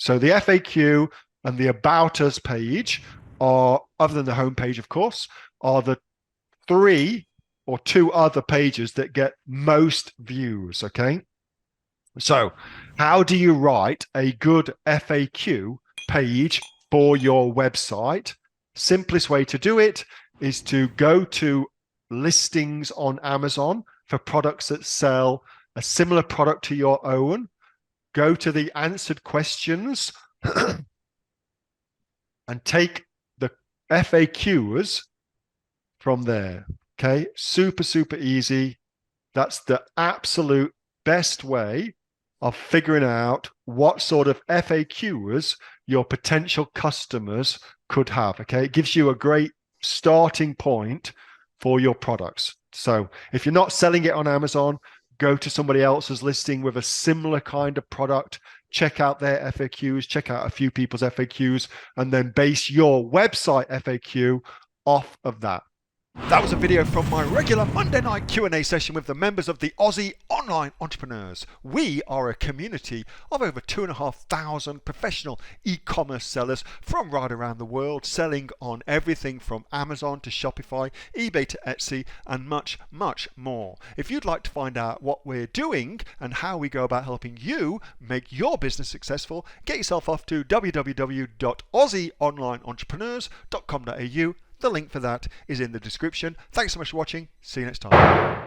So the FAQ and the About Us page are, other than the homepage, of course, are the 3 or 2 other pages that get most views, okay? So how do you write a good FAQ page for your website? Simplest way to do it is to go to listings on Amazon for products that sell a similar product to your own. Go to the answered questions and take the FAQs from there. Okay, super easy. That's the absolute best way of figuring out what sort of FAQs your potential customers could have. Okay, it gives you a great starting point for your products. So if you're not selling it on Amazon, go to somebody else's listing with a similar kind of product, check out their FAQs, check out a few people's FAQs, and then base your website FAQ off of that. That was a video from my regular Monday night Q&A session with the members of the Aussie Online Entrepreneurs. We are a community of over 2,500 professional e-commerce sellers from right around the world, selling on everything from Amazon to Shopify, eBay to Etsy, and much more. If you'd like to find out what we're doing and how we go about helping you make your business successful, get yourself off to www.aussieonlineentrepreneurs.com.au. The link for that is in the description. Thanks so much for watching. See you next time.